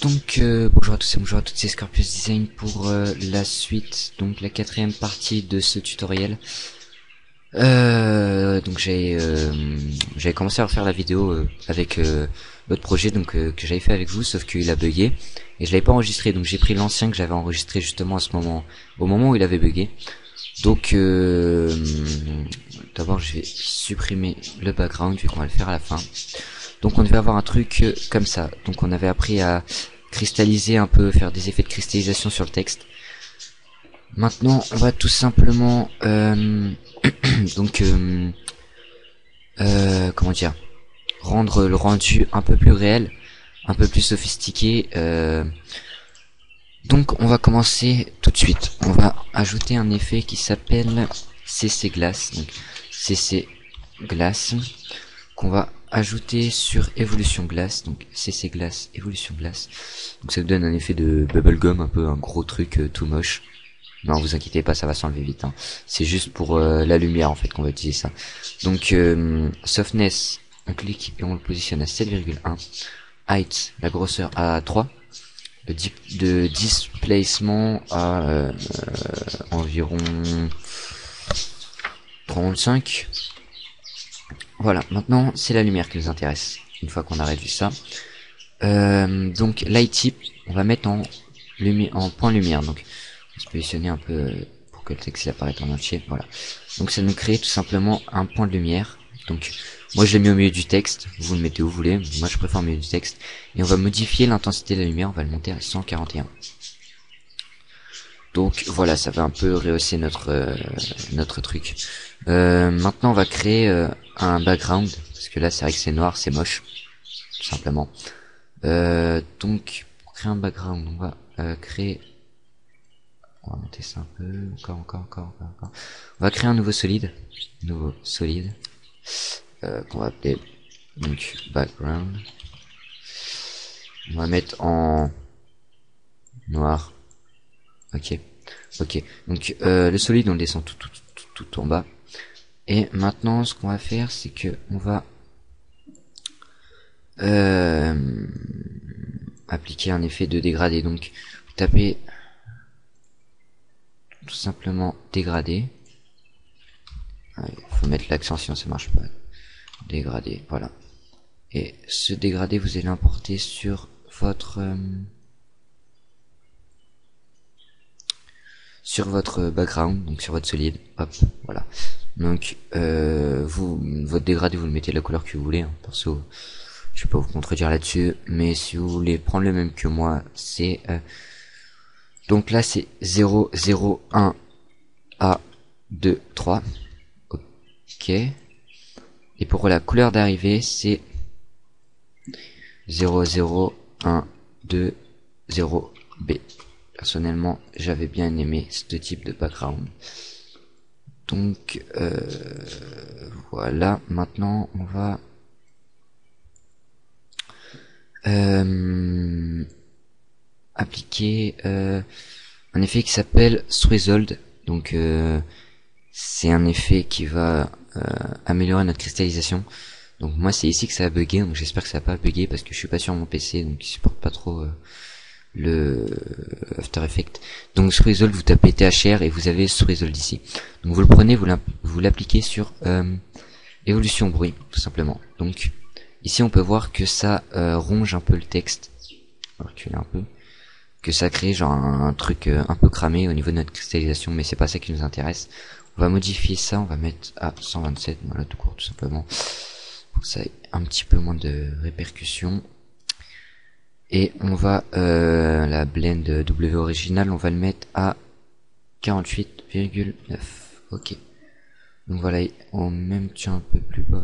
Bonjour à tous et bonjour à toutes, c'est Scorpius Design pour la suite, donc la quatrième partie de ce tutoriel. Donc j'avais commencé à refaire la vidéo avec l'autre projet que j'avais fait avec vous, sauf qu'il a bugué et je l'avais pas enregistré, donc j'ai pris l'ancien que j'avais enregistré justement à ce moment, au moment où il avait bugué. Donc d'abord je vais supprimer le background vu qu'on va le faire à la fin. Donc on devait avoir un truc comme ça. Donc on avait appris à cristalliser un peu, faire des effets de cristallisation sur le texte. Maintenant on va tout simplement comment dire, rendre le rendu un peu plus réel, un peu plus sophistiqué. Donc on va commencer tout de suite. On va ajouter un effet qui s'appelle CC Glass. Donc CC Glass qu'on va ajouter sur Evolution Glass. Donc CC Glass, Evolution Glass. Donc ça vous donne un effet de bubblegum, un peu un gros truc tout moche. Non, vous inquiétez pas, ça va s'enlever vite. Hein. C'est juste pour la lumière en fait qu'on va utiliser ça. Donc softness, on clique et on le positionne à 7,1. Height, la grosseur à 3. De displacement à environ 35. Voilà, maintenant c'est la lumière qui nous intéresse. Une fois qu'on a réduit ça, donc light type, on va mettre en point lumière. Donc on va se positionner un peu pour que le texte apparaisse en entier. Voilà. Donc ça nous crée tout simplement un point de lumière. Donc moi je l'ai mis au milieu du texte, vous le mettez où vous voulez, moi je préfère au milieu du texte. Et on va modifier l'intensité de la lumière, on va le monter à 141. Donc voilà, ça va un peu rehausser notre truc. Maintenant on va créer un background, parce que là c'est vrai que c'est noir, c'est moche, tout simplement. Donc pour créer un background, on va créer... On va monter ça un peu, encore. On va créer un nouveau solide, qu'on va appeler donc background. On va mettre en noir. Ok. Donc le solide on le descend tout en bas. Et maintenant ce qu'on va faire c'est que on va appliquer un effet de dégradé. Donc vous tapez tout simplement dégradé. Il faut mettre l'accent sinon ça marche pas. Dégradé, voilà. Et ce dégradé vous allez l'importer sur votre background, donc sur votre solide. Hop, voilà. Donc votre dégradé vous le mettez de la couleur que vous voulez. Hein. Perso, je vais pas vous contredire là-dessus, mais si vous voulez prendre le même que moi, c'est donc là c'est 0 0 1 A 2 3. Ok. Et pour la couleur d'arrivée, c'est 0 0 1 2 0 B. Personnellement, j'avais bien aimé ce type de background. Donc voilà, maintenant on va appliquer un effet qui s'appelle Threshold. Donc c'est un effet qui va améliorer notre cristallisation. Donc moi c'est ici que ça a bugué, donc j'espère que ça va pas bugger parce que je suis pas sur mon PC, donc il supporte pas trop le After Effects. Donc Threshold, vous tapez THR et vous avez Threshold ici. Donc vous le prenez, vous l'appliquez sur évolution bruit, tout simplement. Donc ici on peut voir que ça ronge un peu le texte. On va reculer un peu. Que ça crée genre un truc un peu cramé au niveau de notre cristallisation, mais c'est pas ça qui nous intéresse. On va modifier ça, on va mettre à 127, voilà tout court tout simplement. Pour que ça ait un petit peu moins de répercussions. Et on va la blend W original, on va le mettre à 48,9. Ok. Donc voilà, on même tient un peu plus bas.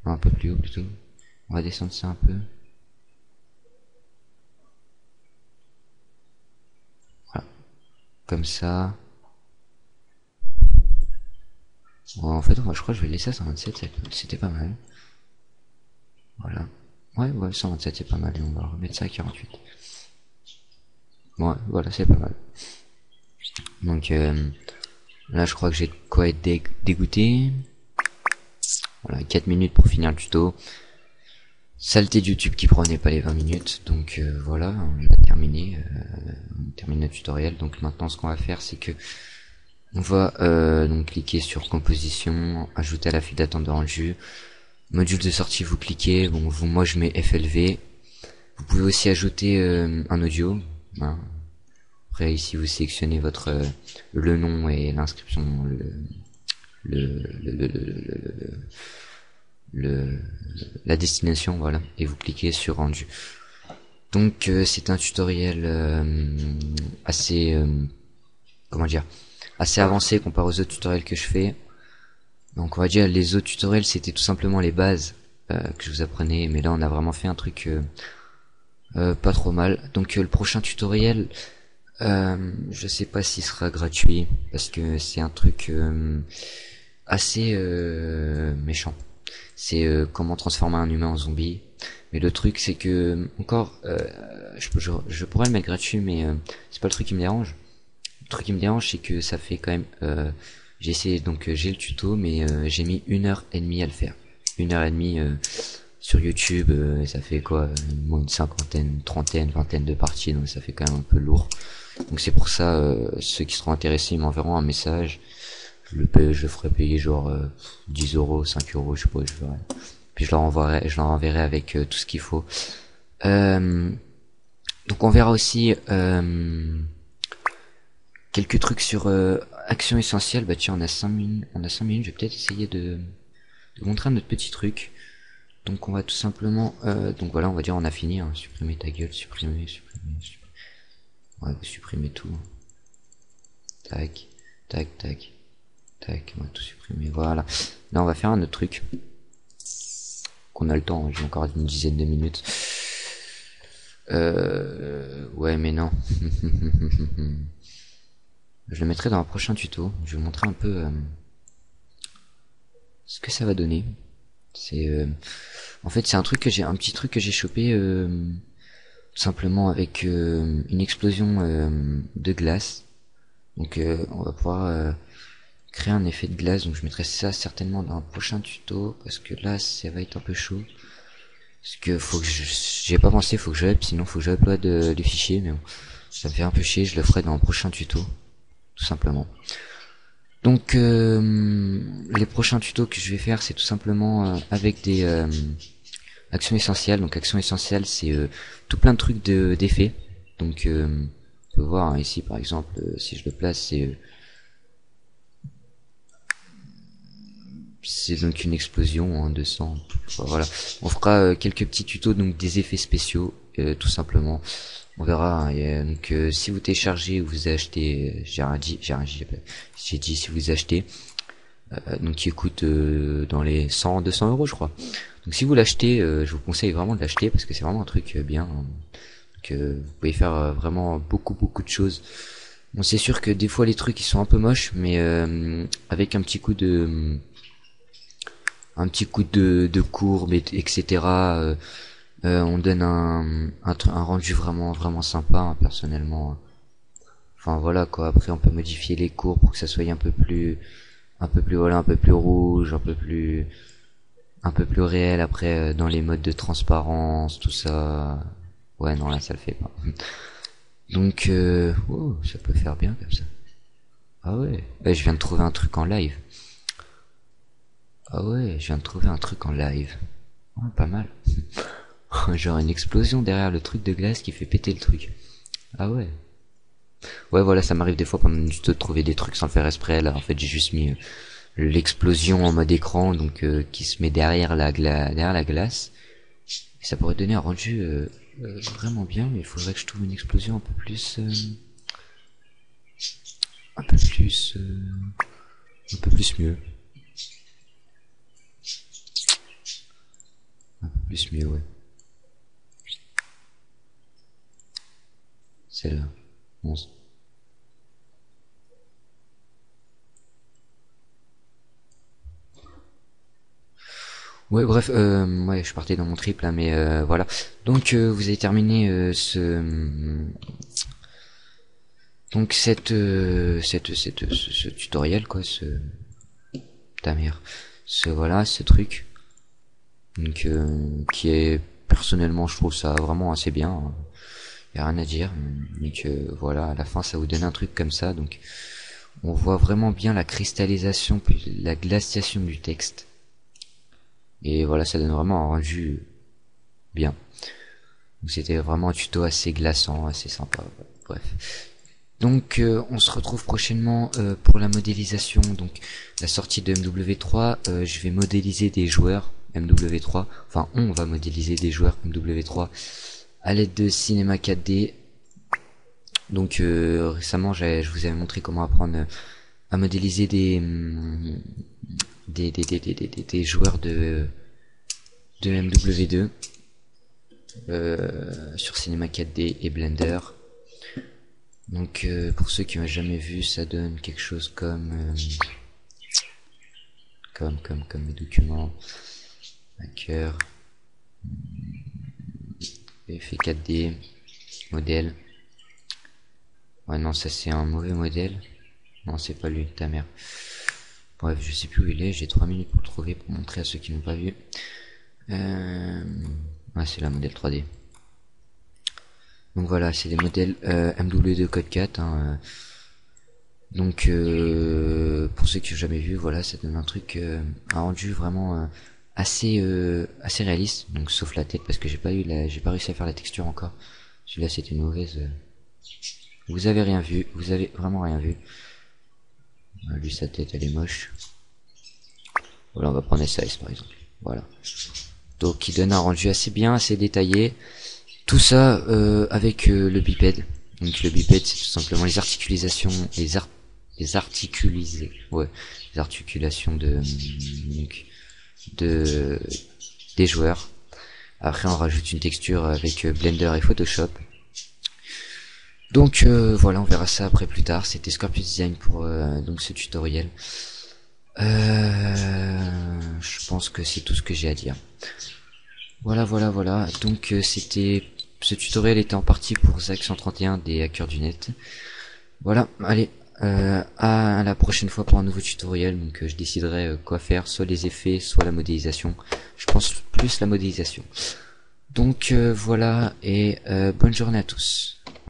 Non, un peu plus haut plutôt. On va descendre ça un peu. Voilà. Comme ça. Bon, en fait, je crois que je vais le laisser à 127, c'était pas mal. Voilà. Ouais, 127 c'est pas mal, et on va remettre ça à 48. Ouais, voilà, c'est pas mal. Donc là, je crois que j'ai de quoi être dégoûté. Voilà, 4 minutes pour finir le tuto. saleté de YouTube qui prenait pas les 20 minutes. Donc voilà, on a terminé, le tutoriel. Donc maintenant ce qu'on va faire c'est que on va donc cliquer sur composition, ajouter à la file d'attente de rendu, module de sortie vous cliquez, bon moi je mets FLV. Vous pouvez aussi ajouter un audio, hein. Après ici vous sélectionnez votre le nom et l'inscription, la destination, voilà, et vous cliquez sur rendu. Donc c'est un tutoriel assez comment dire, assez avancé comparé aux autres tutoriels que je fais. Donc on va dire les autres tutoriels c'était tout simplement les bases que je vous apprenais, mais là on a vraiment fait un truc pas trop mal. Donc le prochain tutoriel, je sais pas s'il sera gratuit parce que c'est un truc assez méchant. C'est comment transformer un humain en zombie. Mais le truc c'est que encore je pourrais le mettre gratuit, mais c'est pas le truc qui me dérange. Le truc qui me dérange c'est que ça fait quand même j'ai essayé, donc j'ai le tuto, mais j'ai mis 1h30 à le faire. 1h30 sur YouTube, ça fait quoi, une cinquantaine, trentaine, vingtaine de parties, donc ça fait quand même un peu lourd. Donc c'est pour ça, ceux qui seront intéressés m'enverront un message. Je le ferai payer genre 10 euros, 5 euros, je sais pas, je verrai. Puis je leur enverrai avec tout ce qu'il faut. Donc on verra aussi quelques trucs sur action essentielle. Bah tiens, on a 5 minutes, je vais peut-être essayer de montrer un autre petit truc. Donc on va tout simplement donc voilà, on va dire on a fini, hein. Supprimer ta gueule, supprimer. Ouais, supprimer tout. Tac, tac, tac, tac, on va tout supprimer, voilà. Là on va faire un autre truc. Qu'on a le temps, j'ai encore une dizaine de minutes. Ouais mais non. Je le mettrai dans un prochain tuto. Je vais vous montrer un peu ce que ça va donner. C'est en fait c'est un petit truc que j'ai chopé tout simplement avec une explosion de glace. Donc on va pouvoir créer un effet de glace. Donc je mettrai ça certainement dans un prochain tuto parce que là ça va être un peu chaud. Parce que faut que j'ai pas pensé, faut que je sinon faut que j'upload les fichiers, mais bon, ça me fait un peu chier. Je le ferai dans un prochain tuto, tout simplement. Donc les prochains tutos que je vais faire c'est tout simplement avec des actions essentielles. Donc actions essentielles c'est tout plein de trucs d'effets. Donc on peut voir hein, ici par exemple si je le place c'est donc une explosion hein, de sang. Voilà, on fera quelques petits tutos donc des effets spéciaux tout simplement. On verra. Hein, donc si vous téléchargez ou vous achetez, j'ai dit si vous achetez, donc qui coûte dans les 100-200 euros je crois. Donc si vous l'achetez, je vous conseille vraiment de l'acheter parce que c'est vraiment un truc bien. Hein. Donc vous pouvez faire vraiment beaucoup de choses. Bon c'est sûr que des fois les trucs ils sont un peu moches, mais avec un petit coup de courbe etc. On donne un rendu vraiment sympa hein, personnellement. Enfin voilà quoi, après on peut modifier les courbes pour que ça soit un peu plus voilà, un peu plus rouge, un peu plus réel après dans les modes de transparence, tout ça. Ouais non là ça le fait pas. Donc oh, ça peut faire bien comme ça. Ah ouais, je viens de trouver un truc en live. Ah ouais, je viens de trouver un truc en live. Oh, pas mal. Genre une explosion derrière le truc de glace qui fait péter le truc. Ah ouais. Ouais voilà, ça m'arrive des fois pendant une tuto de trouver des trucs sans le faire exprès. Là en fait j'ai juste mis l'explosion en mode écran, donc qui se met derrière la glace. Et ça pourrait donner un rendu vraiment bien, mais il faudrait que je trouve une explosion un peu plus mieux. Un peu plus mieux, ouais. Celle-là. 11. Ouais bref, ouais je partais dans mon trip là, mais voilà. Donc vous avez terminé donc ce tutoriel quoi, ta mère, ce truc donc qui est personnellement je trouve ça vraiment assez bien, y a rien à dire. Donc voilà, à la fin ça vous donne un truc comme ça, donc on voit vraiment bien la cristallisation puis la glaciation du texte, et voilà, ça donne vraiment un rendu bien. Donc c'était vraiment un tuto assez glaçant, assez sympa, bref. Donc on se retrouve prochainement pour la modélisation, donc la sortie de MW3. Je vais modéliser des joueurs MW3, enfin on va modéliser des joueurs MW3 à l'aide de Cinema 4D. Donc récemment je vous avais montré comment apprendre à modéliser des joueurs de MW2 sur Cinema 4D et Blender. Donc pour ceux qui m'ont jamais vu, ça donne quelque chose comme mes documents, hacker, effet 4D, modèle. Ouais non, ça c'est un mauvais modèle. Non, c'est pas lui, ta mère. Bref, je sais plus où il est, j'ai 3 minutes pour le trouver pour montrer à ceux qui n'ont pas vu. Ouais, c'est la modèle 3D. Donc voilà, c'est des modèles MW2 Code 4. Hein, donc pour ceux qui n'ont jamais vu, voilà, ça donne un truc, un rendu vraiment assez réaliste. Donc sauf la tête, parce que j'ai pas réussi à faire la texture encore. Celui-là c'était une mauvaise. Vous avez rien vu, vous avez vraiment rien vu. Lui sa tête elle est moche. Voilà, on va prendre SAS par exemple. Voilà. Donc il donne un rendu assez bien, assez détaillé. Tout ça avec le bipède. Donc le bipède c'est tout simplement les articulations, les articulations des joueurs. Après on rajoute une texture avec Blender et Photoshop. Donc voilà, on verra ça après plus tard. C'était Scorpius Design pour donc ce tutoriel. Je pense que c'est tout ce que j'ai à dire. Voilà. Donc ce tutoriel était en partie pour Zach 131 des hackers du net. Voilà, allez, à la prochaine fois pour un nouveau tutoriel. Donc je déciderai quoi faire, soit les effets, soit la modélisation. Je pense plus la modélisation. Donc voilà, et bonne journée à tous.